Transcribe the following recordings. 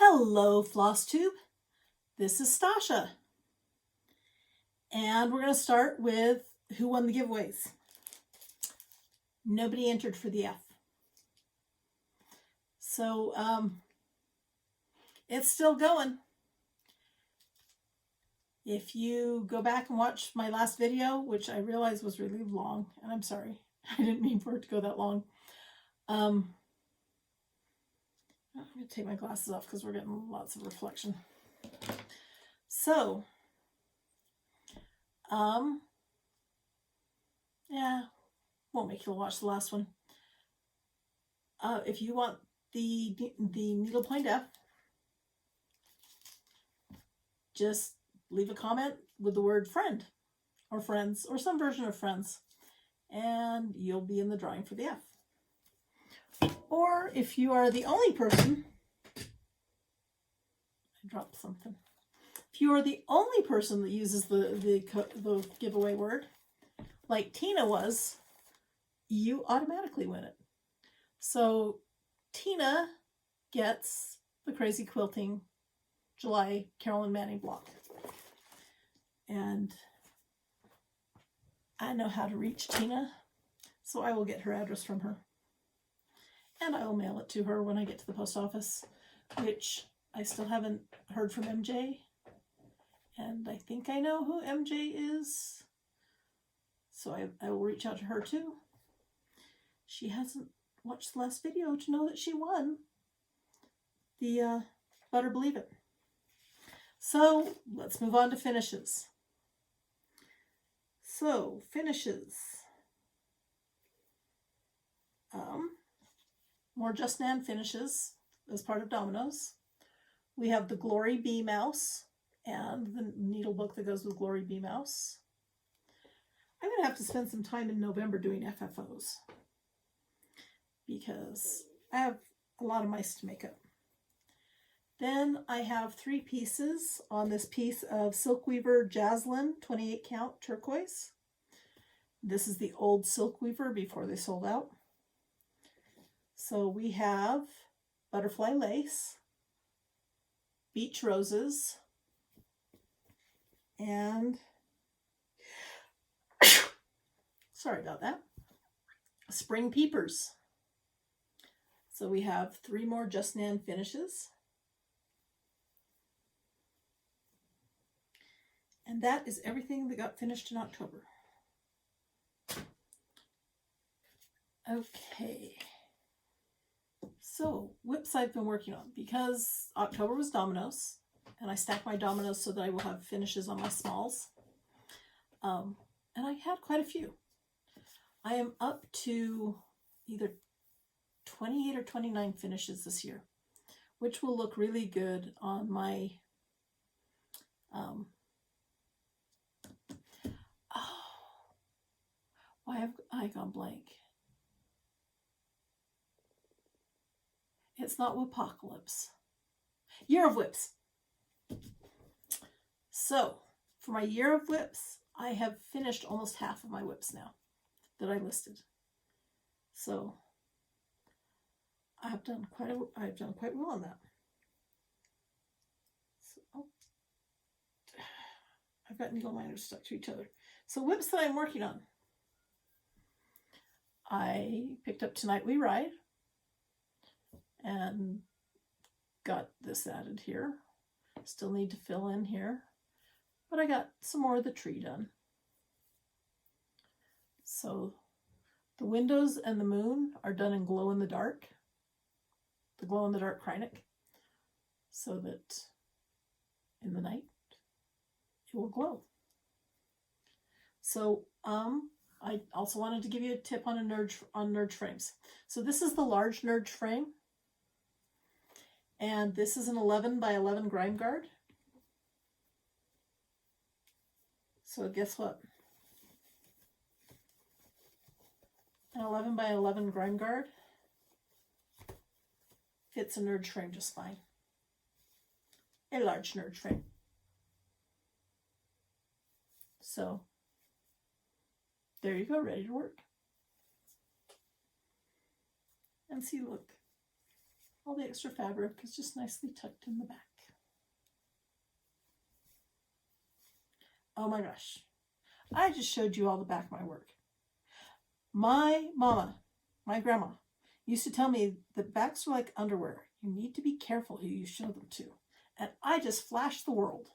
Hello, Flosstube. This is Stasha. And we're going to start with who won the giveaways. Nobody entered for the F. So, it's still going. If you go back and watch my last video, which I realized was really long, and I'm sorry, I didn't mean for it to go that long. I'm going to take my glasses off because we're getting lots of reflection. So, yeah, won't make you watch the last one. If you want the needlepoint F, just leave a comment with the word friend or friends or some version of friends, and you'll be in the drawing for the F. Or if you are the only person, I dropped something. If you are the only person that uses the giveaway word, like Tina was, you automatically win it. So Tina gets the Crazy Quilting July Carolyn Manning block. And I know how to reach Tina, so I will get her address from her. And I will mail it to her when I get to the post office, which I still haven't heard from MJ. And I think I know who MJ is. So I will reach out to her too. She hasn't watched the last video to know that she won the Better Believe It. So let's move on to finishes. So finishes. More Just Nan finishes as part of Dominoes. We have the Glory Bee Mouse and the needle book that goes with Glory Bee Mouse. I'm going to have to spend some time in November doing FFOs because I have a lot of mice to make up. Then I have 3 pieces on this piece of Silkweaver Jaslyn 28 count turquoise. This is the old Silkweaver before they sold out. So we have butterfly lace, beach roses, and sorry about that, spring peepers. So we have 3 more Just Nan finishes. And that is everything that got finished in October. Okay. So, whips I've been working on, because October was Dominoes, and I stacked my Dominoes so that I will have finishes on my smalls. And I had quite a few. I am up to either 28 or 29 finishes this year, which will look really good on my why have I gone blank? It's not Whipocalypse. Year of Whips. So, for my Year of Whips, I have finished almost half of my whips now that I listed. So, I've done quite well on that. So, I've got needle minders stuck to each other. So, whips that I'm working on. I picked up Tonight We Ride and got this added here. Still need to fill in here, but I got some more of the tree done. So the windows and the moon are done in glow in the dark, the glow in the dark Krynic, so that in the night it will glow. So I also wanted to give you a tip on Nerd frames. So this is the large Nerd frame. And this is an 11 by 11 grime guard. So guess what? An 11 by 11 grime guard fits a Nerd frame just fine. A large Nerd frame. So there you go, ready to work. And see, look. All the extra fabric is just nicely tucked in the back. Oh my gosh. I just showed you all the back of my work. My mama, my grandma, used to tell me that backs are like underwear. You need to be careful who you show them to. And I just flashed the world.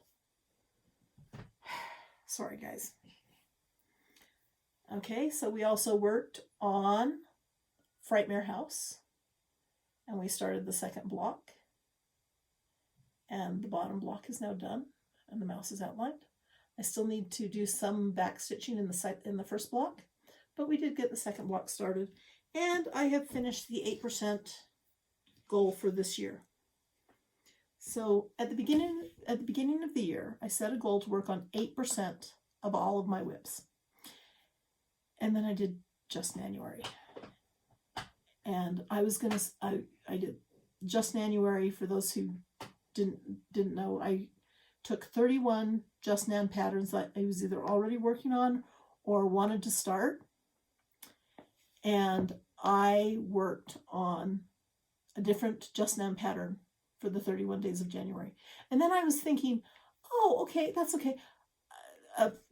Sorry, guys. Okay, so we also worked on Frightmare House. And we started the second block. And the bottom block is now done. And the mouse is outlined. I still need to do some back stitching in the first block. But we did get the second block started. And I have finished the 8% goal for this year. So at the beginning of the year, I set a goal to work on 8% of all of my whips. And then I did just January. And I did just January. For those who didn't know, I took 31 just Nan patterns that I was either already working on or wanted to start. And I worked on a different just Nan pattern for the 31 days of January. And then I was thinking, oh, okay, that's okay.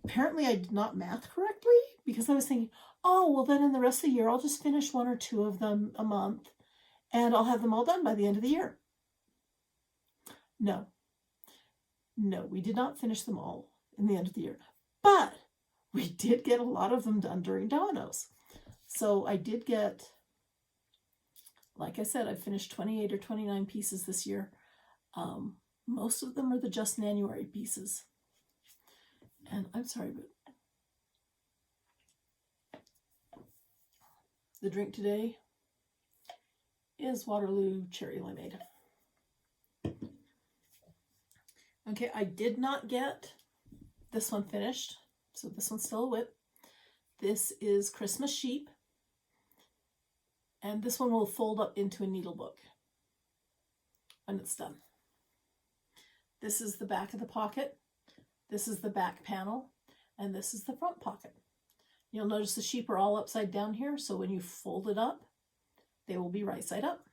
Apparently I did not math correctly, because I was thinking, oh, well then in the rest of the year, I'll just finish 1 or 2 of them a month and I'll have them all done by the end of the year. No, we did not finish them all in the end of the year, but we did get a lot of them done during Dominoes. So I did get, like I said, I finished 28 or 29 pieces this year. Most of them are the just January pieces. And I'm sorry, but the drink today is Waterloo Cherry Limeade. Okay, I did not get this one finished, so this one's still a whip. This is Christmas Sheep, and this one will fold up into a needle book when it's done. This is the back of the pocket, this is the back panel, and this is the front pocket. You'll notice the sheep are all upside down here, so when you fold it up, they will be right side up.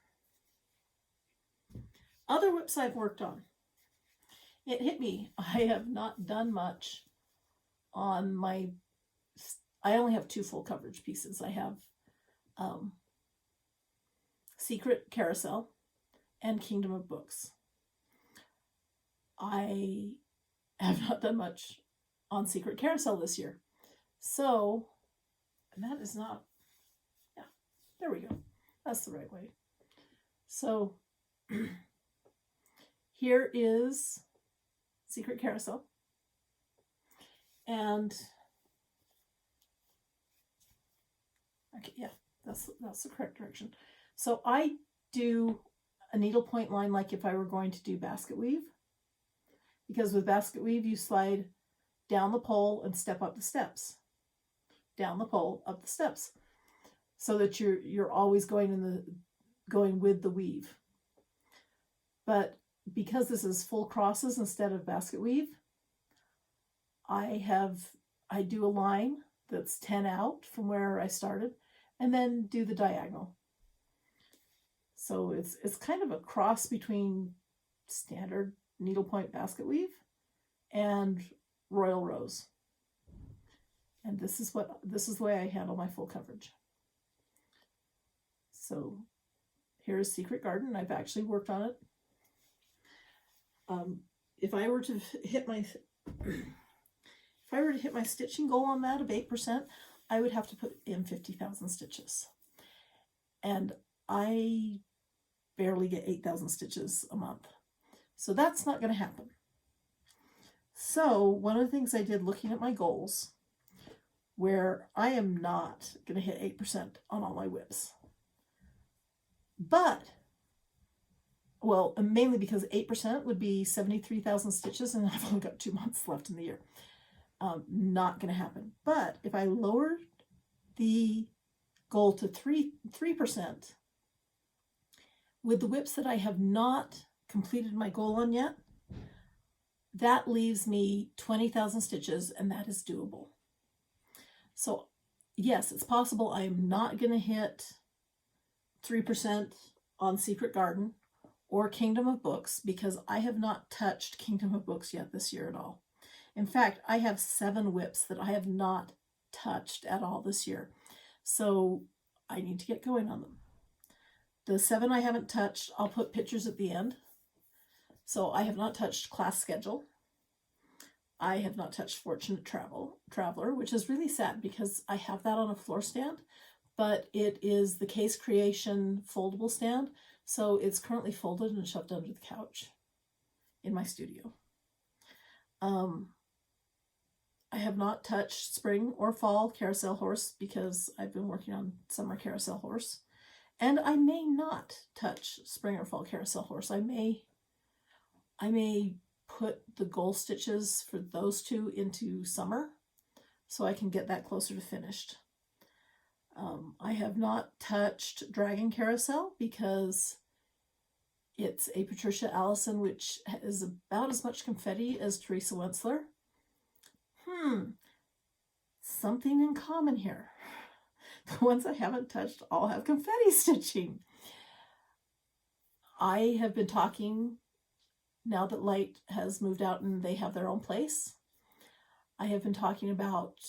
Other whips I've worked on. It hit me. I have not done much on my, I only have 2 full coverage pieces. I have Secret Carousel and Kingdom of Books. I have not done much on Secret Carousel this year. So, and that is not, yeah, there we go. That's the right way. So, here is Secret Carousel. And, okay, yeah, that's the correct direction. So I do a needlepoint line like if I were going to do basket weave. Because with basket weave, you slide down the pole and step up the steps. Down the pole, up the steps. So that you're always going with the weave. But because this is full crosses instead of basket weave, I do a line that's 10 out from where I started and then do the diagonal. So it's kind of a cross between standard needlepoint basket weave and Royal Rose. And this is the way I handle my full coverage. So here's Secret Garden. I've actually worked on it. If I were to hit my stitching goal on that of 8%, I would have to put in 50,000 stitches. And I barely get 8,000 stitches a month. So that's not going to happen. So one of the things I did looking at my goals, where I am not going to hit 8% on all my whips. But, well, mainly because 8% would be 73,000 stitches, and I've only got 2 months left in the year. Not going to happen. But if I lowered the goal to 3%, with the whips that I have not completed my goal on yet, that leaves me 20,000 stitches, and that is doable. So yes, it's possible I am not going to hit 3% on Secret Garden or Kingdom of Books, because I have not touched Kingdom of Books yet this year at all. In fact, I have 7 whips that I have not touched at all this year. So I need to get going on them. The 7 I haven't touched, I'll put pictures at the end. So I have not touched Class Schedule. I have not touched Fortunate Traveler, which is really sad because I have that on a floor stand, but it is the Case Creation foldable stand. So it's currently folded and shoved under the couch in my studio. I have not touched Spring or Fall Carousel Horse because I've been working on Summer Carousel Horse. And I may not touch Spring or Fall Carousel Horse. I may put the goal stitches for those 2 into Summer so I can get that closer to finished. I have not touched Dragon Carousel because it's a Patricia Allison, which is about as much confetti as Teresa Wentzler. Something in common here. The ones I haven't touched all have confetti stitching. I have been talking, now that Light has moved out and they have their own place, I have been talking about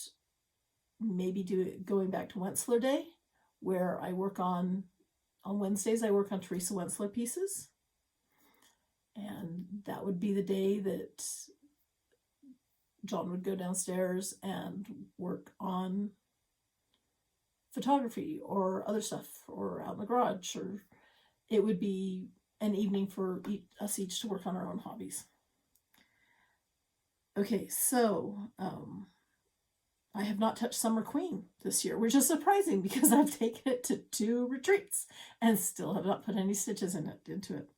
maybe going back to Wentzler Day, where I work on Wednesdays, I work on Teresa Wentzler pieces. And that would be the day that John would go downstairs and work on photography or other stuff, or out in the garage, or it would be an evening for us each to work on our own hobbies. Okay, so I have not touched Summer Queen this year, which is surprising because I've taken it to 2 retreats and still have not put any stitches into it.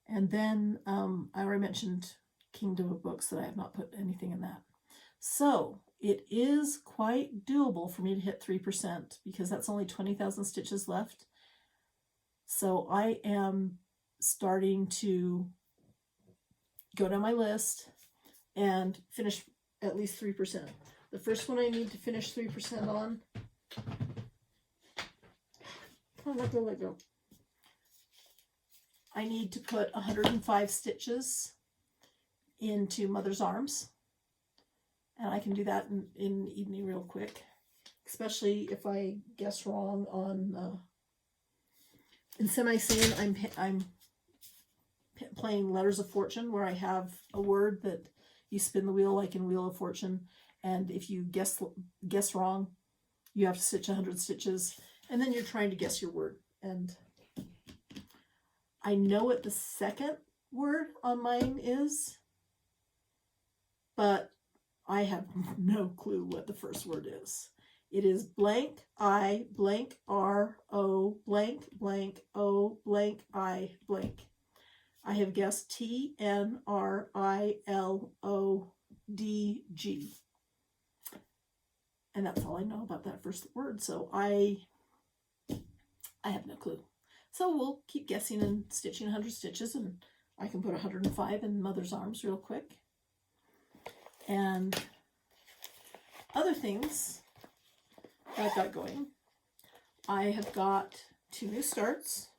And then I already mentioned Kingdom of Books, that I have not put anything in that. So it is quite doable for me to hit 3% because that's only 20,000 stitches left. So I am starting to go down my list and finish at least 3%. The first one I need to finish 3% on. Oh, let go. I need to put 105 stitches into Mother's Arms. And I can do that in the evening real quick. Especially if I guess wrong on... in Semi-Sane, I'm playing Letters of Fortune, where I have a word that you spin the wheel like in Wheel of Fortune. And if you guess wrong, you have to stitch 100 stitches. And then you're trying to guess your word. And I know what the second word on mine is, but I have no clue what the first word is. It is blank I blank R O blank blank O blank I blank. I have guessed TNRILODG. And that's all I know about that first word. So I have no clue. So we'll keep guessing and stitching 100 stitches, and I can put 105 in Mother's Arms real quick. And other things I've got going. I have got 2 new starts,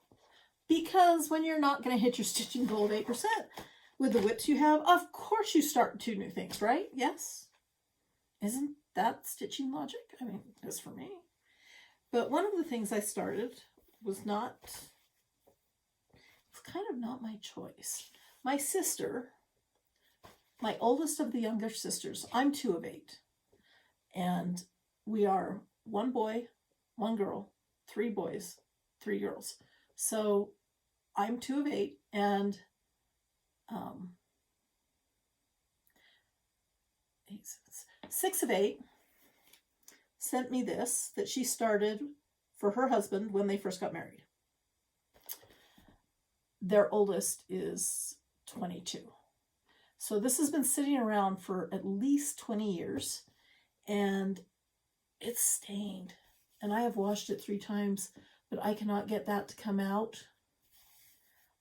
because when you're not going to hit your stitching goal of 8% with the whips you have, of course you start 2 new things, right? Yes? Isn't that stitching logic? I mean, it's for me. But one of the things I started was it's kind of not my choice. My sister, my oldest of the younger sisters, I'm 2 of 8. And we are 1 boy, 1 girl, 3 boys, 3 girls. So I'm 2 of 8, and 6 of 8 sent me this that she started for her husband when they first got married. Their oldest is 22. So this has been sitting around for at least 20 years, and it's stained. And I have washed it 3 times, but I cannot get that to come out.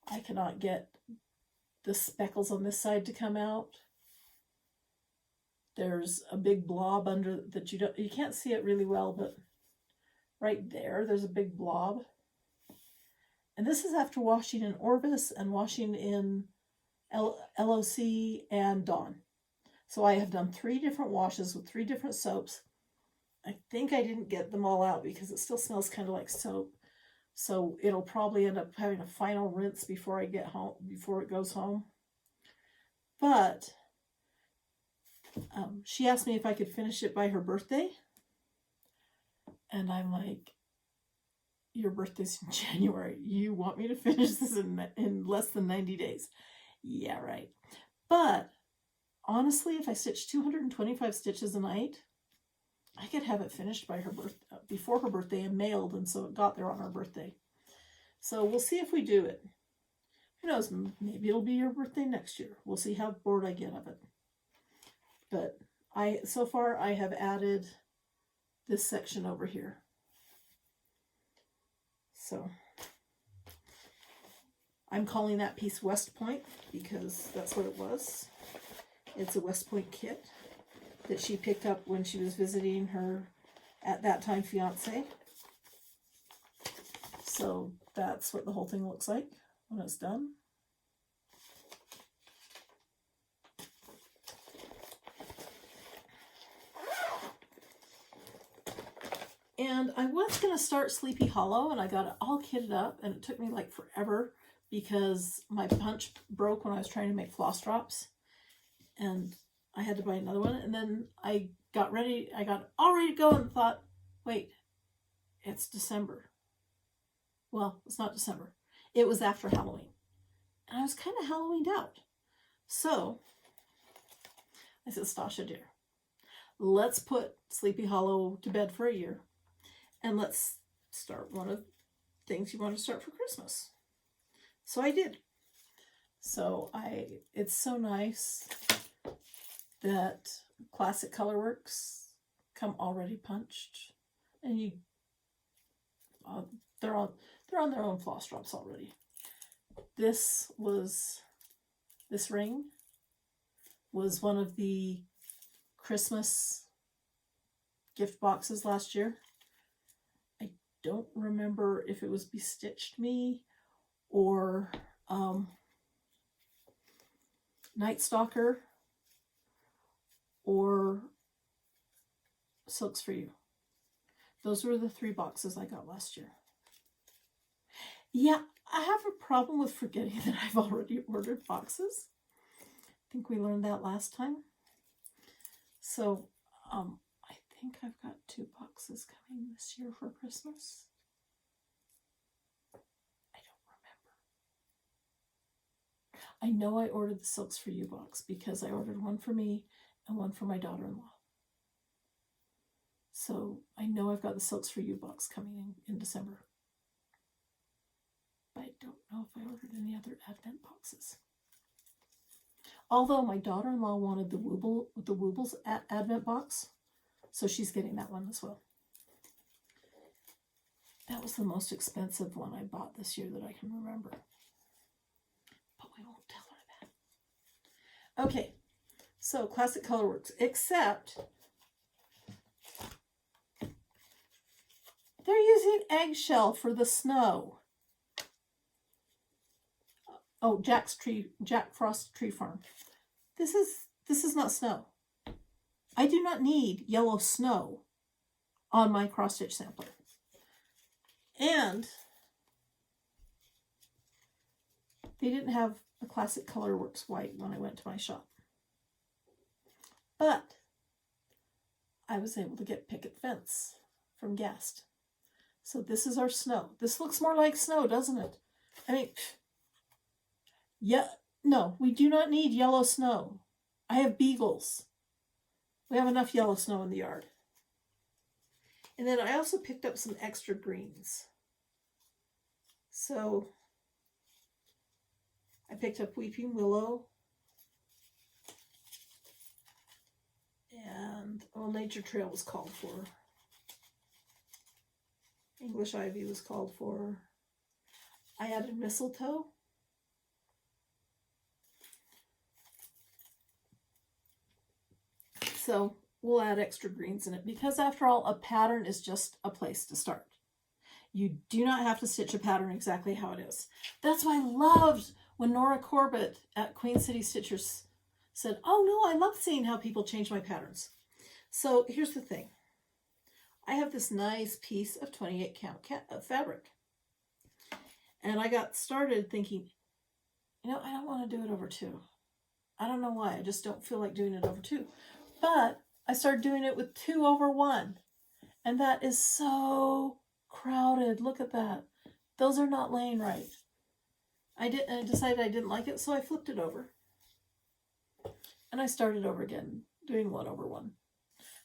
I cannot get the speckles on this side to come out. There's a big blob under that you can't see it really well, but right there's a big blob. and this is after washing in Orvis and washing in LOC and Dawn. So I have done 3 different washes with 3 different soaps. I think I didn't get them all out because it still smells kind of like soap. So it'll probably end up having a final rinse before I get home, before it goes home. But she asked me if I could finish it by her birthday. And I'm like, your birthday's in January. You want me to finish this in less than 90 days? Yeah, right. But honestly, if I stitch 225 stitches a night, I could have it finished by before her birthday and mailed, and so it got there on her birthday. So we'll see if we do it. Who knows? Maybe it'll be your birthday next year. We'll see how bored I get of it. But so far I have added this section over here. So I'm calling that piece West Point because that's what it was. It's a West Point kit that she picked up when she was visiting her, at that time, fiance. So that's what the whole thing looks like when it's done. And I was going to start Sleepy Hollow, and I got it all kitted up, and it took me like forever because my punch broke when I was trying to make floss drops, and I had to buy another one. And then I got all ready to go and thought, wait, it's December. Well, it's not December. It was after Halloween. And I was kind of Halloweened out. So I said, Stasha, dear, let's put Sleepy Hollow to bed for a year. And let's start one of the things you want to start for Christmas. So I did. So it's so nice that Classic Colorworks come already punched, and they're on their own floss drops already. This ring was one of the Christmas gift boxes last year. I don't remember if it was Bestitched Me or Night Stalker or Silks for You. Those were the 3 boxes I got last year. Yeah, I have a problem with forgetting that I've already ordered boxes. I think we learned that last time. So, I think I've got 2 boxes coming this year for Christmas. I don't remember. I know I ordered the Silks for You box because I ordered one for me and one for my daughter-in-law. So I know I've got the Silks for You box coming in December. But I don't know if I ordered any other Advent boxes. Although my daughter-in-law wanted the Woobles Advent box, so she's getting that one as well. That was the most expensive one I bought this year that I can remember. But we won't tell her that. Okay, so Classic Colorworks, except they're using eggshell for the snow. Oh, Jack Frost Tree Farm. This is not snow. I do not need yellow snow on my cross stitch sampler. And they didn't have a Classic Colorworks white when I went to my shop. But I was able to get Picket Fence from Gast. So this is our snow. This looks more like snow, doesn't it? I mean, yeah, no, we do not need yellow snow. I have beagles. We have enough yellow snow in the yard. And then I also picked up some extra greens. So I picked up Weeping Willow and Nature Trail was called for. English Ivy was called for. I added Mistletoe. So we'll add extra greens in it because after all, a pattern is just a place to start. You do not have to stitch a pattern exactly how it is. That's why I loved when Nora Corbett at Queen City Stitchers said, oh no, I love seeing how people change my patterns. So here's the thing. I have this nice piece of 28 count fabric. And I got started thinking, you know, I don't want to do it over 2. I don't know why. I just don't feel like doing it over 2. But I started doing it with 2 over 1. And that is so crowded. Look at that. Those are not laying right. I decided I didn't like it, so I flipped it over. And I started over again, doing 1 over 1.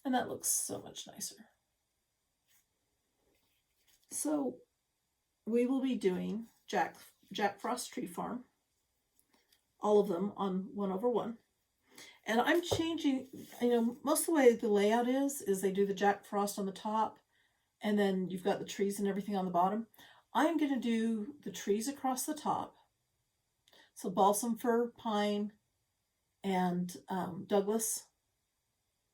And that looks so much nicer. So we will be doing Jack Frost Tree Farm, all of them on 1 over 1. And I'm changing, you know, most of the way the layout is they do the Jack Frost on the top, and then you've got the trees and everything on the bottom. I'm going to do the trees across the top. So balsam fir, pine, and Douglas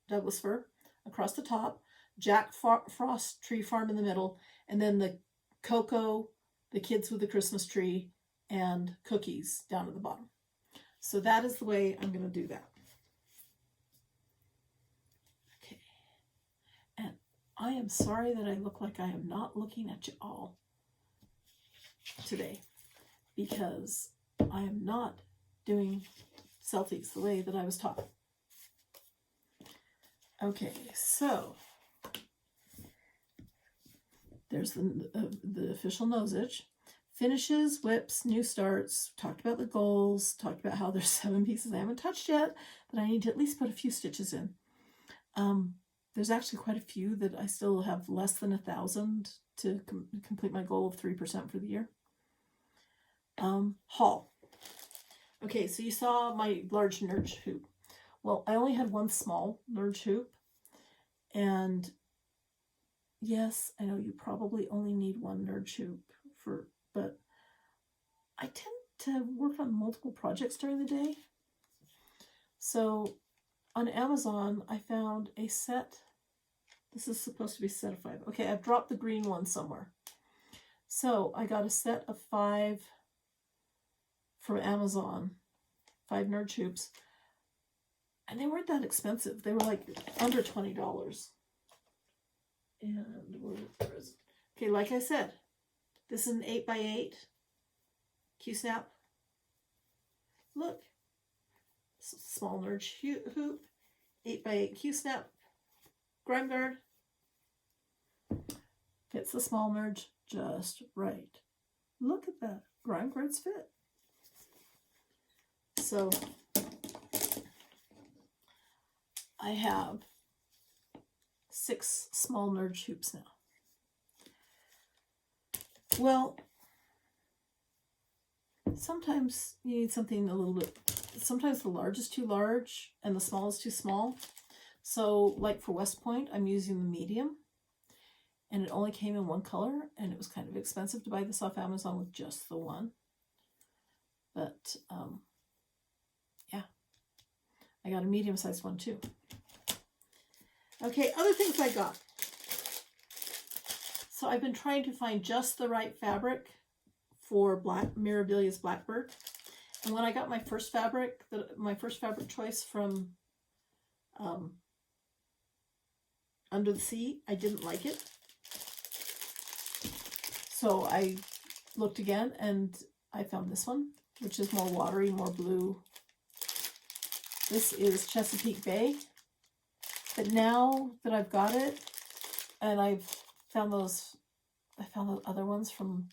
fir across the top, Jack Frost Tree Farm in the middle, and then the cocoa, the kids with the Christmas tree, and cookies down at the bottom. So that is the way I'm going to do that. Okay. And I am sorry that I look like I am not looking at you all today, because I am not doing selfies the way that I was taught. Okay, so there's the official nosage. Finishes, whips, new starts, talked about the goals, talked about how there's 7 pieces I haven't touched yet that I need to at least put a few stitches in. There's actually quite a few that I still have less than 1,000 to complete my goal of 3% for the year. Haul. Okay, so you saw my large Nerge hoop. Well, I only had 1 small Nerge hoop, and yes, I know you probably only need 1 Nerge hoop but I tend to work on multiple projects during the day. So on Amazon, I found a set. This is supposed to be a set of 5. Okay, I've dropped the green one somewhere. So I got a set of 5 from Amazon, 5 Nerge hoops. And they weren't that expensive. They were like under $20. And where is it? Okay, like I said, this is an 8x8 Q-snap. Look, small Nerge hoop, 8x8 Q-snap, grime guard. Fits the small Nerge just right. Look at that, grime guards fit. So I have 6 small Nerge hoops now. Well, sometimes you need something a little bit, sometimes the large is too large and the small is too small. So like for West Point, I'm using the medium, and it only came in 1 color, and it was kind of expensive to buy this off Amazon with just the 1. But yeah, I got a medium-sized one too. Okay, other things I got. So I've been trying to find just the right fabric for Mirabilia's Blackbird. And when I got my first fabric choice from Under the Sea, I didn't like it. So I looked again and I found this one, which is more watery, more blue. This is Chesapeake Bay. But now that I've got it, and I found those other ones from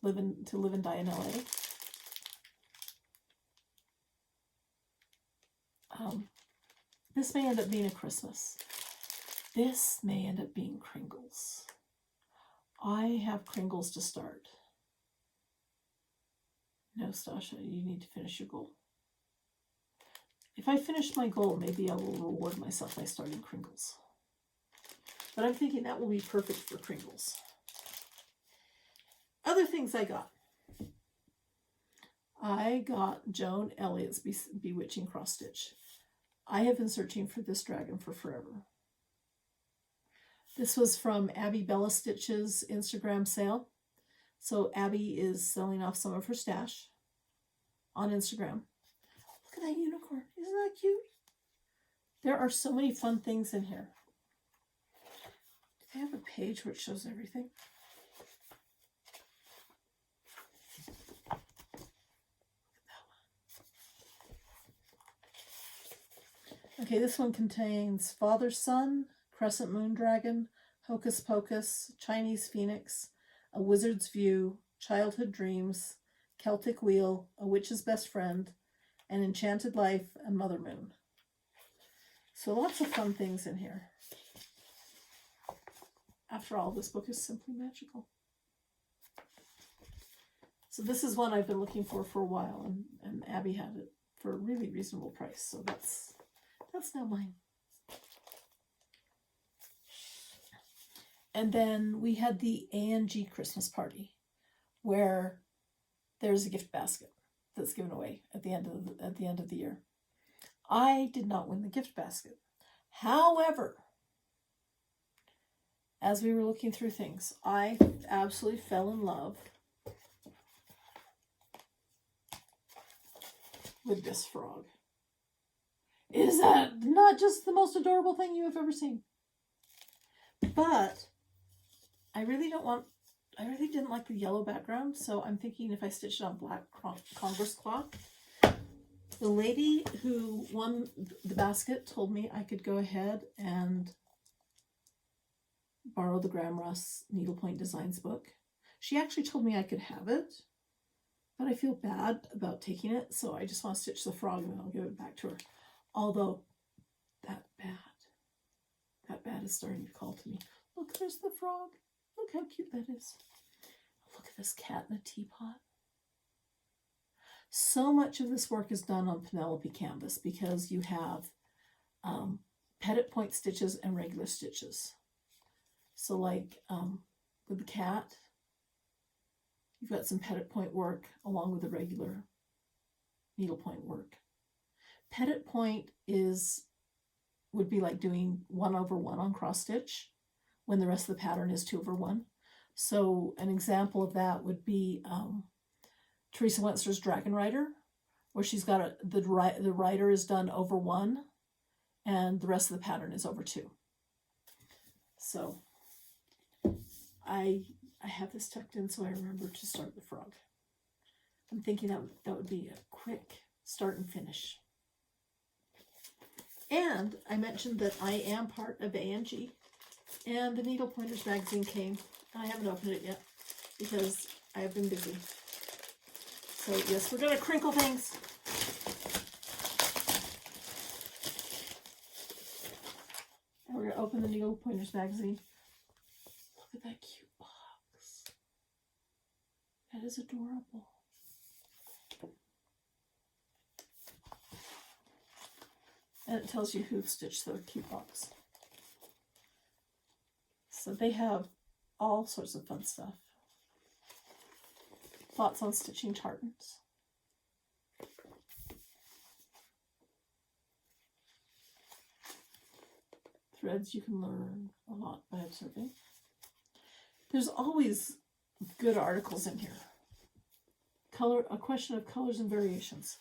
Live and Die in LA. This may end up being a Christmas. This may end up being Kringles. I have Kringles to start. No, Stasha, you need to finish your goal. If I finish my goal, maybe I will reward myself by starting Kringles. But I'm thinking that will be perfect for Kringles. Other things I got. I got Joan Elliott's Bewitching Cross Stitch. I have been searching for this dragon for forever. This was from Abby Bella Stitch's Instagram sale. So Abby is selling off some of her stash on Instagram. Look at that unicorn. Isn't that cute? There are so many fun things in here. Do they have a page where it shows everything? Okay, this one contains Father Son, Crescent Moon Dragon, Hocus Pocus, Chinese Phoenix, A Wizard's View, Childhood Dreams, Celtic Wheel, A Witch's Best Friend, An Enchanted Life, and Mother Moon. So lots of fun things in here. After all, this book is simply magical. So this is one I've been looking for a while, and Abby had it for a really reasonable price. So that's now mine. And then we had the A&G Christmas party, where there's a gift basket that's given away at the end of the year. I did not win the gift basket. However, as we were looking through things, I absolutely fell in love with this frog. Is that not just the most adorable thing you have ever seen? But I really didn't like the yellow background, so I'm thinking if I stitched it on black Congress cloth. The lady who won the basket told me I could go ahead and borrow the Graham Russ Needlepoint Designs book. She actually told me I could have it, but I feel bad about taking it, so I just want to stitch the frog and then I'll give it back to her. Although, that bat is starting to call to me. Look, there's the frog. Look how cute that is. Look at this cat in a teapot. So much of this work is done on Penelope canvas because you have petite point stitches and regular stitches. So like with the cat, you've got some petite point work along with the regular needlepoint work. Petite point would be like doing 1/1 on cross stitch when the rest of the pattern is 2/1. So an example of that would be Teresa Wentzler's Dragon Rider, where she's got the rider is done over 1 and the rest of the pattern is over 2. So I have this tucked in so I remember to start the frog. I'm thinking that would be a quick start and finish. And I mentioned that I am part of A&G, and the Needle Pointers magazine came. I haven't opened it yet because I have been busy. So yes, we're going to crinkle things. And we're going to open the Needle Pointers magazine. Look at that cute box. That is adorable. And it tells you who stitched the cute box. So they have all sorts of fun stuff. Thoughts on stitching tartans. Threads you can learn a lot by observing. There's always good articles in here. A question of colors and variations.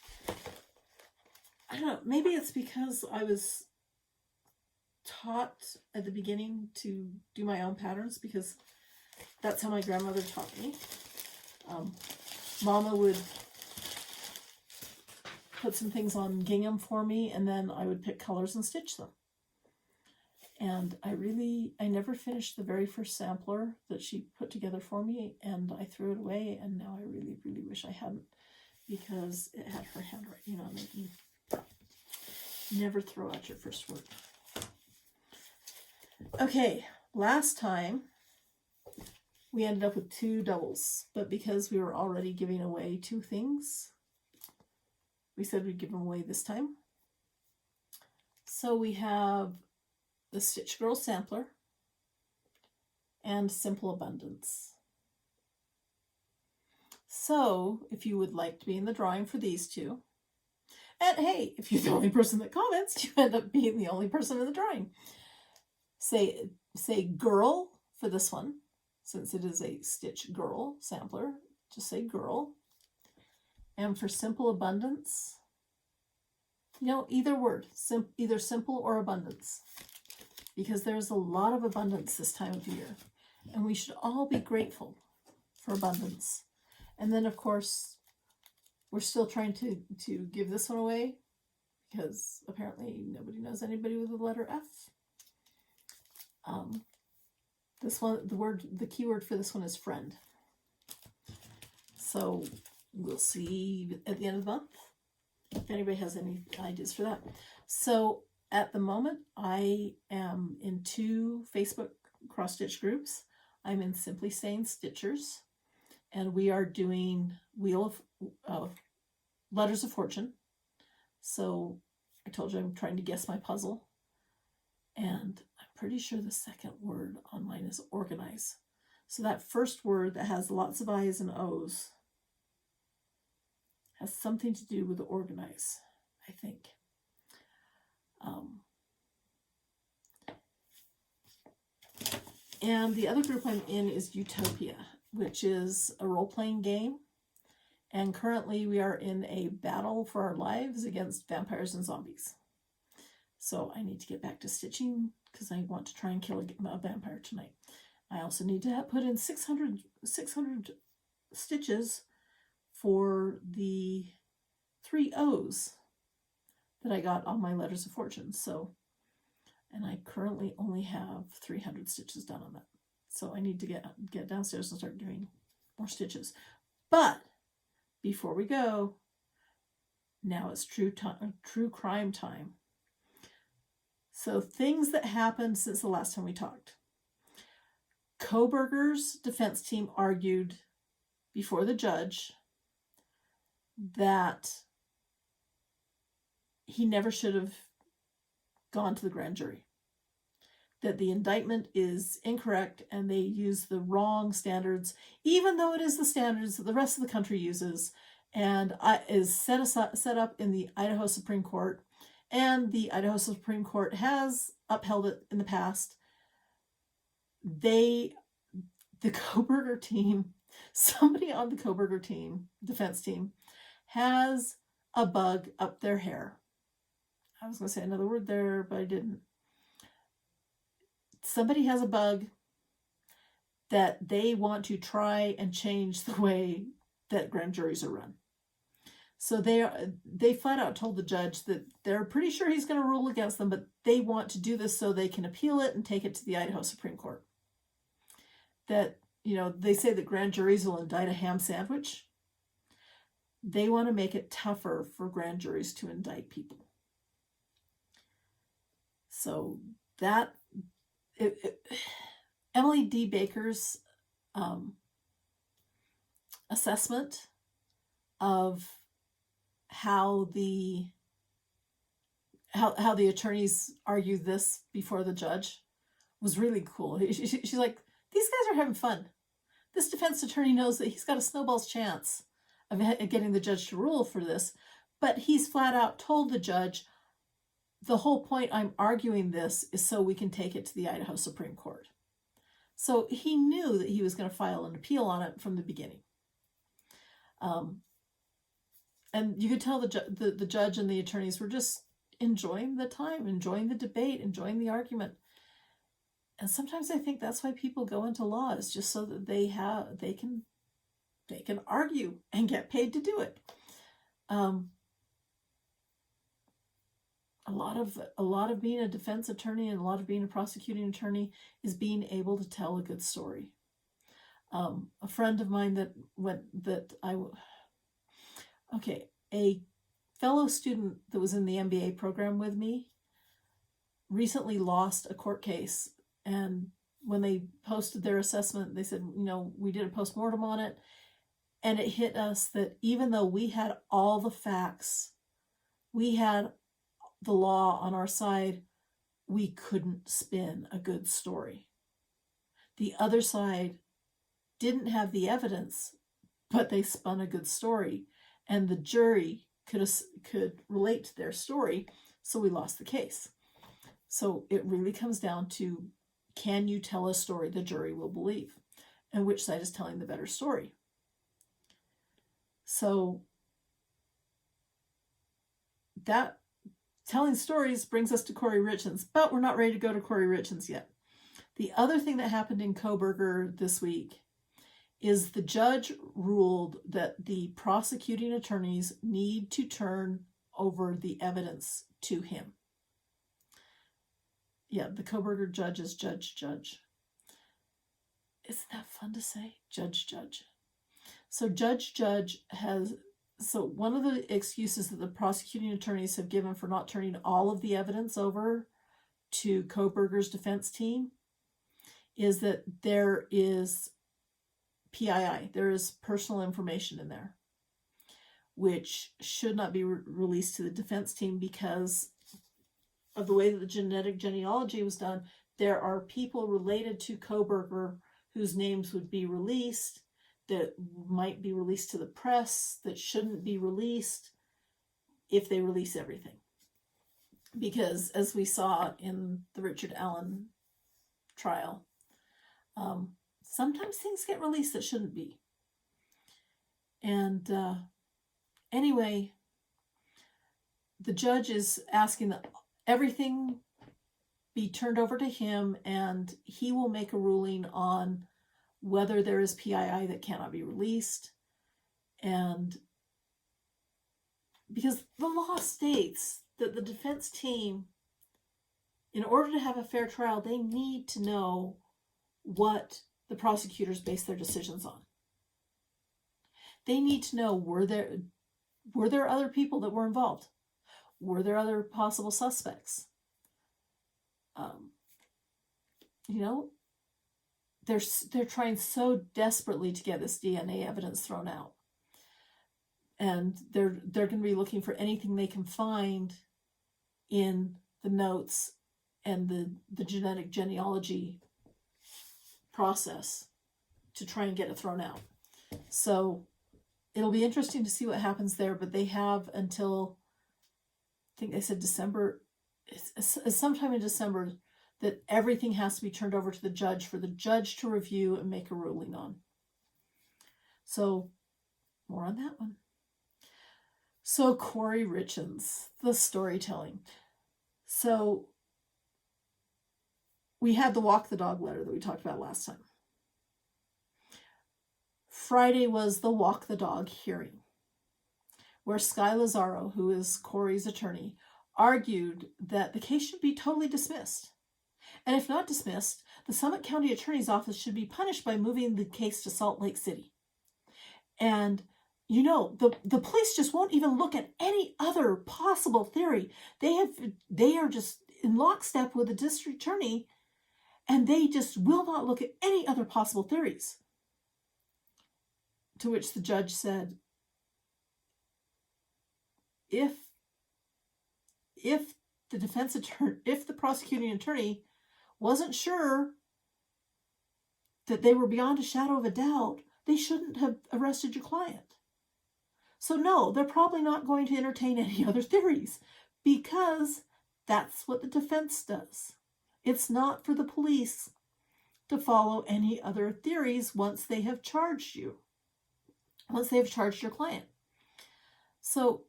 I don't know, maybe it's because I was taught at the beginning to do my own patterns because that's how my grandmother taught me. Mama would put some things on gingham for me and then I would pick colors and stitch them. And I never finished the very first sampler that she put together for me and I threw it away and now I really, really wish I hadn't because it had her handwriting on it. Never throw out your first work. Okay, last time we ended up with 2 doubles, but because we were already giving away 2 things, we said we'd give them away this time. So we have the Stitch Girl Sampler and Simple Abundance. So if you would like to be in the drawing for these 2, and hey, if you're the only person that comments, you end up being the only person in the drawing. Say, say girl for this one, since it is a Stitch Girl sampler. Just say girl. And for simple abundance, either word, either simple or abundance, because there's a lot of abundance this time of year, and we should all be grateful for abundance. And then, of course, we're still trying to give this one away, because apparently nobody knows anybody with the letter F. This one, the keyword for this one is friend. So we'll see at the end of the month if anybody has any ideas for that. So at the moment, I am in 2 Facebook cross-stitch groups. I'm in Simply Saying Stitchers, and we are doing Wheel of Letters of Fortune. So I told you I'm trying to guess my puzzle, and I'm pretty sure the second word on mine is organize. So that first word that has lots of I's and O's has something to do with organize, I think. And the other group I'm in is Utopia, which is a role-playing game. And currently we are in a battle for our lives against vampires and zombies. So I need to get back to stitching because I want to try and kill a vampire tonight. I also need to put in 600 stitches for the 3 O's that I got on my Letters of Fortune. So, and I currently only have 300 stitches done on that. So I need to get downstairs and start doing more stitches. But before we go, now it's true crime time. So things that happened since the last time we talked. Kohberger's defense team argued before the judge that he never should have gone to the grand jury, that the indictment is incorrect and they use the wrong standards, even though it is the standards that the rest of the country uses and is set up in the Idaho Supreme Court, and the Idaho Supreme Court has upheld it in the past. The Kohberger team, somebody on the Kohberger team, defense team, has a bug up their hair. I was going to say another word there, but I didn't. Somebody has a bug that they want to try and change the way that grand juries are run. So they flat out told the judge that they're pretty sure he's going to rule against them, but they want to do this so they can appeal it and take it to the Idaho Supreme Court. That, they say that grand juries will indict a ham sandwich. They want to make it tougher for grand juries to indict people. So that, Emily D. Baker's assessment of how the attorneys argued this before the judge was really cool. She's like, these guys are having fun. This defense attorney knows that he's got a snowball's chance of getting the judge to rule for this, but he's flat out told the judge, the whole point I'm arguing this is so we can take it to the Idaho Supreme Court. So he knew that he was going to file an appeal on it from the beginning. And you could tell the judge and the attorneys were just enjoying the time, enjoying the debate, enjoying the argument. And sometimes I think that's why people go into law, is just so that they can argue and get paid to do it. A lot of being a defense attorney and a lot of being a prosecuting attorney is being able to tell a good story. A friend of mine a fellow student that was in the MBA program with me recently lost a court case, and when they posted their assessment, they said, we did a postmortem on it, and it hit us that even though we had all the facts, we had the law on our side, we couldn't spin a good story. The other side didn't have the evidence, but they spun a good story, and the jury could relate to their story, so we lost the case. So it really comes down to can you tell a story the jury will believe? And which side is telling the better story? So that telling stories brings us to Corey Richens, but we're not ready to go to Corey Richens yet. The other thing that happened in Coburger this week is the judge ruled that the prosecuting attorneys need to turn over the evidence to him. Yeah, the Coburger judge is judge. Isn't that fun to say? Judge. So judge has, so one of the excuses that the prosecuting attorneys have given for not turning all of the evidence over to Coburger's defense team is that there is PII, there is personal information in there, which should not be released to the defense team because of the way that the genetic genealogy was done. There are people related to Coburger whose names would be released, that might be released to the press, that shouldn't be released if they release everything. Because as we saw in the Richard Allen trial, sometimes things get released that shouldn't be. And anyway, the judge is asking that everything be turned over to him, and he will make a ruling on whether there is PII that cannot be released. And because the law states that the defense team, in order to have a fair trial, they need to know what the prosecutors base their decisions on. They need to know, were there other people that were involved? Were there other possible suspects? They're trying so desperately to get this DNA evidence thrown out. And they're going to be looking for anything they can find in the notes and the genetic genealogy process to try and get it thrown out. So it'll be interesting to see what happens there, but they have until, I think they said December, sometime in December, that everything has to be turned over to the judge for the judge to review and make a ruling on. So more on that one. So Corey Richens, the storytelling. So we had the walk the dog letter that we talked about last time. Friday was the walk the dog hearing, where Sky Lazaro, who is Corey's attorney, argued that the case should be totally dismissed. And if not dismissed, the Summit County Attorney's Office should be punished by moving the case to Salt Lake City. And, the police just won't even look at any other possible theory. They are just in lockstep with the district attorney, and they just will not look at any other possible theories. To which the judge said, if the prosecuting attorney wasn't sure that they were beyond a shadow of a doubt, they shouldn't have arrested your client. So no, they're probably not going to entertain any other theories, because that's what the defense does. It's not for the police to follow any other theories once they have charged you, once they have charged your client. So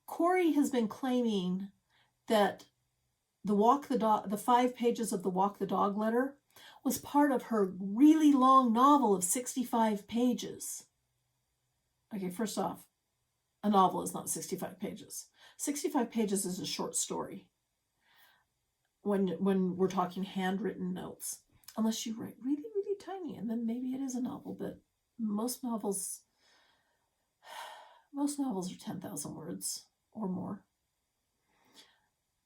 Corey has been claiming that the 5 pages of the walk the dog letter was part of her really long novel of 65 pages. Okay, first off, a novel is not 65 pages. 65 pages is a short story when we're talking handwritten notes. Unless you write really, really tiny, and then maybe it is a novel, but most novels are 10,000 words or more.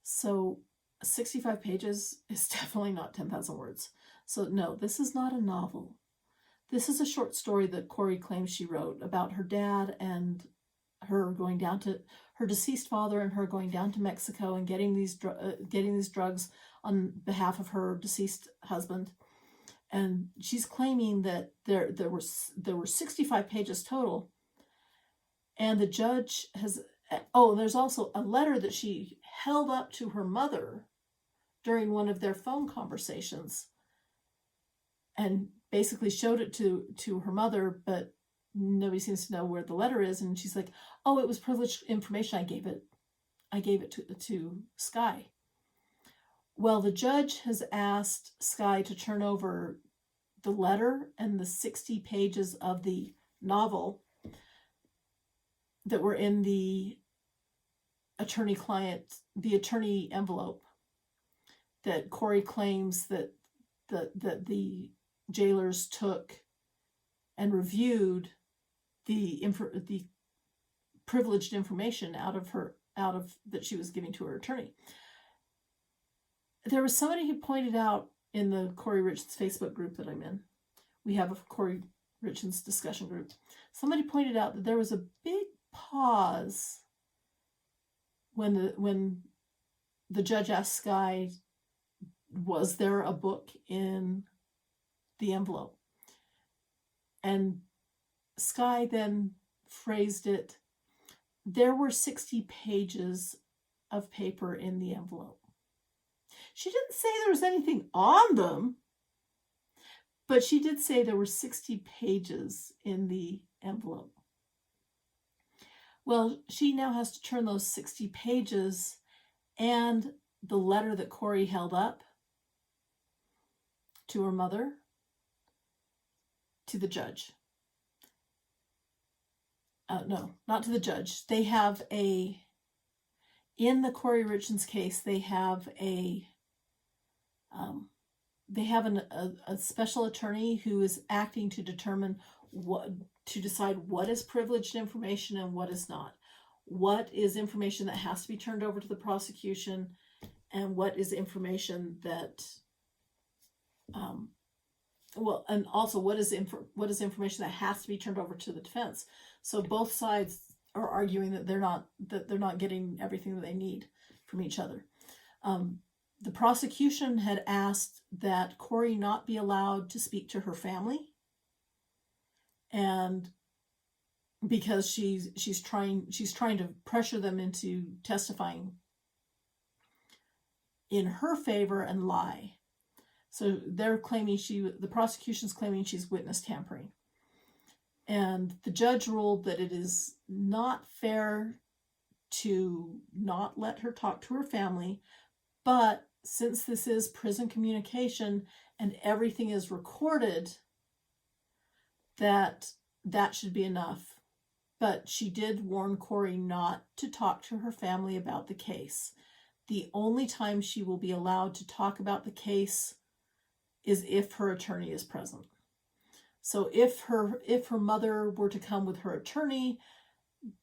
So 65 pages is definitely not 10,000 words. So no, this is not a novel. This is a short story that Corey claims she wrote about her dad and her going down to her deceased father, and her going down to Mexico and getting these drugs on behalf of her deceased husband. And she's claiming that there were 65 pages total. And the judge has, there's also a letter that she held up to her mother during one of their phone conversations and basically showed it to her mother, but nobody seems to know where the letter is. And she's like, oh, it was privileged information. I gave it to Sky. Well, the judge has asked Sky to turn over the letter and the 60 pages of the novel that were in the attorney envelope that Corey claims that the jailers took and reviewed the privileged information out of that she was giving to her attorney. There was somebody who pointed out in the Corey Richens Facebook group that I'm in. We have a Corey Richens discussion group. Somebody pointed out that there was a big pause when the judge asked Sky, was there a book in the envelope? And Sky then phrased it, there were 60 pages of paper in the envelope. She didn't say there was anything on them, but she did say there were 60 pages in the envelope. Well, she now has to turn those 60 pages and the letter that Corey held up to her mother to the judge. No, not to the judge. They have in the Corey Richens case, they have a special attorney who is acting to determine to decide what is privileged information and what is not. What is information that has to be turned over to the prosecution, and what is information that, and also what is information that has to be turned over to the defense. So both sides are arguing that they're not getting everything that they need from each other. The prosecution had asked that Corey not be allowed to speak to her family, and because she's trying to pressure them into testifying in her favor and lie. So they're claiming the prosecution's claiming she's witness tampering. And the judge ruled that it is not fair to not let her talk to her family, but since this is prison communication and everything is recorded, that should be enough. But she did warn Corey not to talk to her family about the case. The only time she will be allowed to talk about the case is if her attorney is present. So if her mother were to come with her attorney,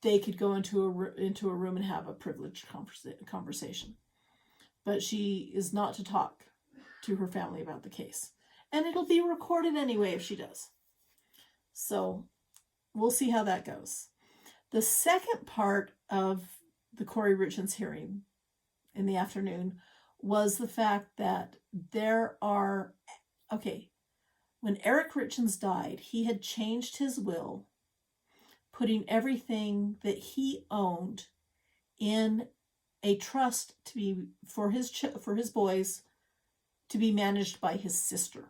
they could go into a room and have a privileged conversation. But she is not to talk to her family about the case. And it'll be recorded anyway if she does. So we'll see how that goes. The second part of the Corey Richens hearing in the afternoon was the fact that when Eric Richins died, he had changed his will, putting everything that he owned in a trust to be for his boys to be managed by his sister.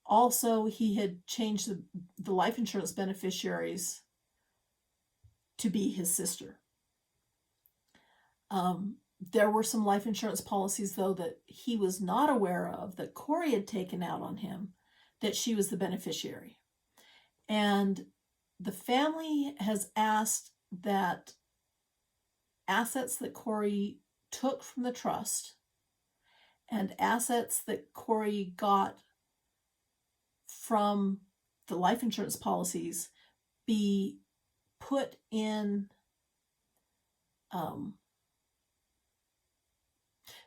Also, he had changed the life insurance beneficiaries to be his sister. There were some life insurance policies, though, that he was not aware of, that Corey had taken out on him, that she was the beneficiary. And the family has asked that assets that Corey took from the trust and assets that Corey got from the life insurance policies be put in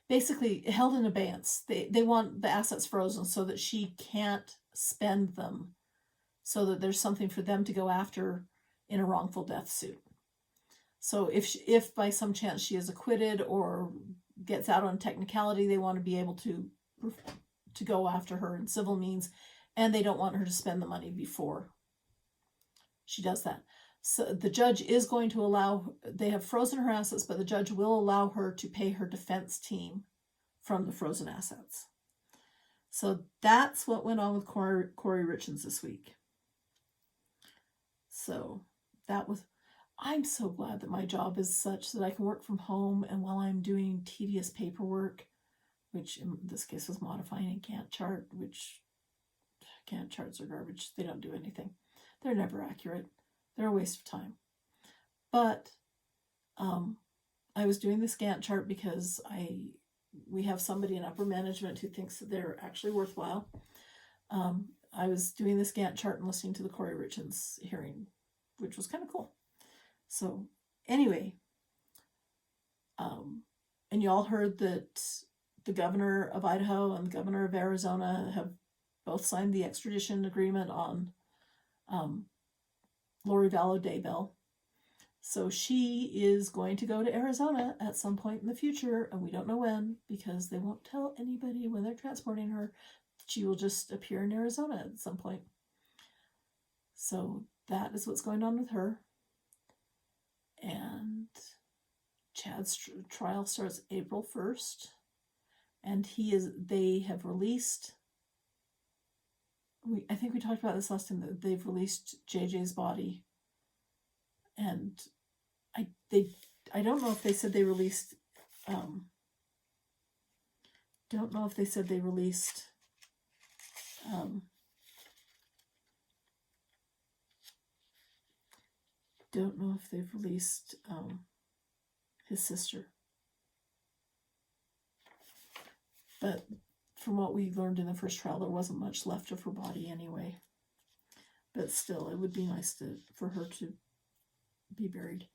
basically held in abeyance. They want the assets frozen so that she can't spend them, so that there's something for them to go after in a wrongful death suit. So if by some chance she is acquitted or gets out on technicality, they want to be able to go after her in civil means, and they don't want her to spend the money before she does that. So the judge is going to they have frozen her assets, but the judge will allow her to pay her defense team from the frozen assets. So that's what went on with Corey Richens this week. So that was, I'm so glad that my job is such that I can work from home, and while I'm doing tedious paperwork, which in this case was modifying a Gantt chart, which Gantt charts are garbage. They don't do anything. They're never accurate. They're a waste of time. But I was doing this Gantt chart because we have somebody in upper management who thinks that they're actually worthwhile. I was doing this Gantt chart and listening to the Corey Richens hearing, which was kind of cool. So anyway, and you all heard that the governor of Idaho and the governor of Arizona have both signed the extradition agreement on Lori Vallow Daybell. So she is going to go to Arizona at some point in the future, and we don't know when, because they won't tell anybody when they're transporting her. She will just appear in Arizona at some point. So that is what's going on with her. And Chad's trial starts April 1st. And they have released, I think we talked about this last time, that they've released JJ's body. And I don't know if they said they released, don't know if they've released his sister. But from what we learned in the first trial, there wasn't much left of her body anyway. But still, it would be nice for her to be buried.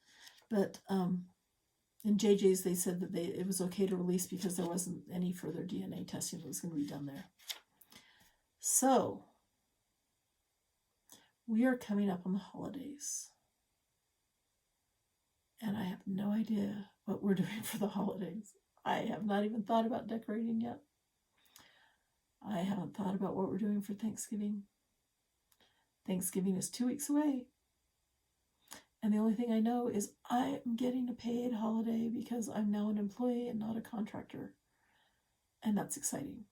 But in JJ's, they said that it was okay to release because there wasn't any further DNA testing that was going to be done there. So, we are coming up on the holidays. And I have no idea what we're doing for the holidays. I have not even thought about decorating yet. I haven't thought about what we're doing for Thanksgiving. Thanksgiving is 2 weeks away. And the only thing I know is I am getting a paid holiday because I'm now an employee and not a contractor. And that's exciting.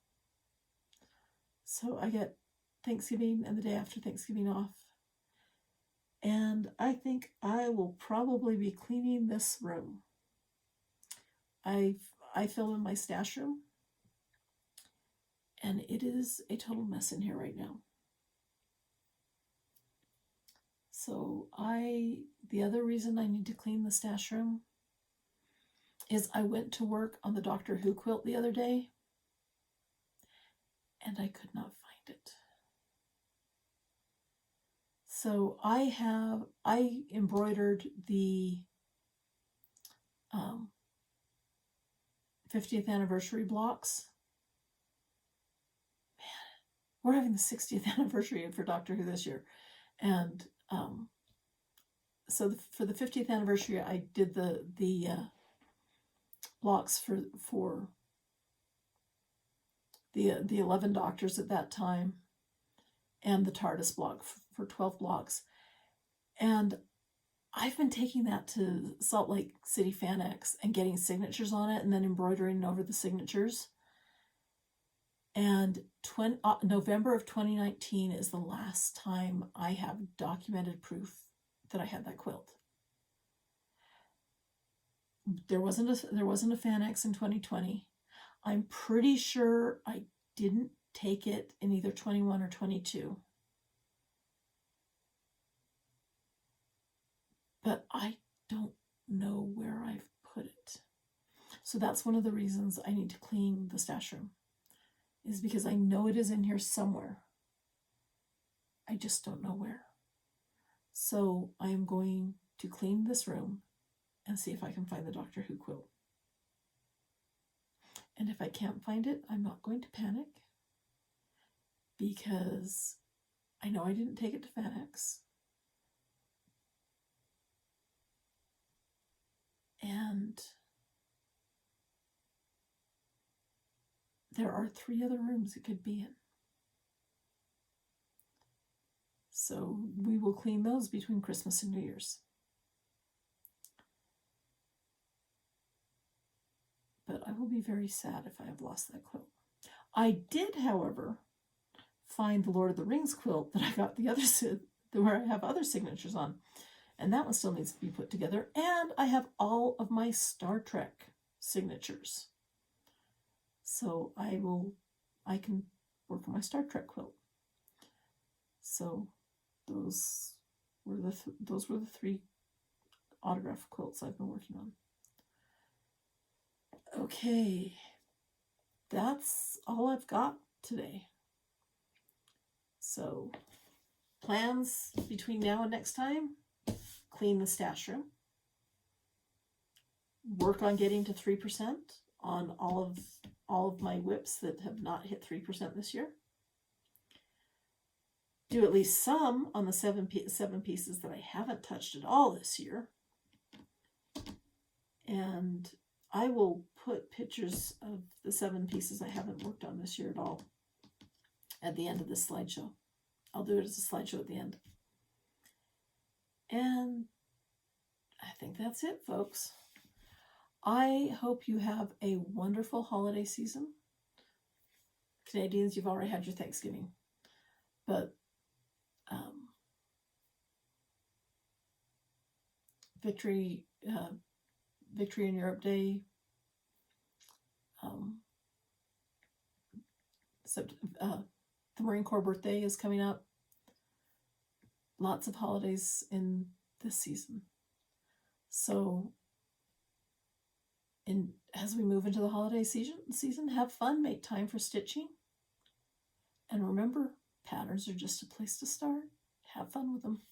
So I get Thanksgiving and the day after Thanksgiving off. And I think I will probably be cleaning this room. I film in my stash room, and it is a total mess in here right now. So the other reason I need to clean the stash room is I went to work on the Doctor Who quilt the other day, and I could not find it. So I embroidered the 50th anniversary blocks. Man, we're having the 60th anniversary for Doctor Who this year. And so for the 50th anniversary, I did the blocks for the 11 Doctors at that time, and the TARDIS block for 12 blocks. And I've been taking that to Salt Lake City FanX and getting signatures on it and then embroidering over the signatures. And November of 2019 is the last time I have documented proof that I had that quilt. There wasn't a FanX in 2020. I'm pretty sure I didn't take it in either 21 or 22. But I don't know where I've put it. So that's one of the reasons I need to clean the stash room, is because I know it is in here somewhere. I just don't know where. So I am going to clean this room and see if I can find the Doctor Who quilt. And if I can't find it, I'm not going to panic, because I know I didn't take it to FanX. And there are 3 other rooms it could be in. So we will clean those between Christmas and New Year's. But I will be very sad if I have lost that quilt. I did, however, find the Lord of the Rings quilt that I got the other where I have other signatures on, and that one still needs to be put together. And I have all of my Star Trek signatures, so I can work on my Star Trek quilt. So those were the three autograph quilts I've been working on. Okay, that's all I've got today. So plans between now and next time: clean the stash room, work on getting to 3% on all of my whips that have not hit 3% this year. Do at least some on the seven pieces that I haven't touched at all this year. And I will put pictures of the 7 pieces I haven't worked on this year at all at the end of this slideshow. I'll do it as a slideshow at the end. And I think that's it, folks. I hope you have a wonderful holiday season. Canadians, you've already had your Thanksgiving. But Victory in Europe Day, the Marine Corps birthday is coming up. Lots of holidays in this season. So as we move into the holiday season, have fun, make time for stitching. And remember, patterns are just a place to start. Have fun with them.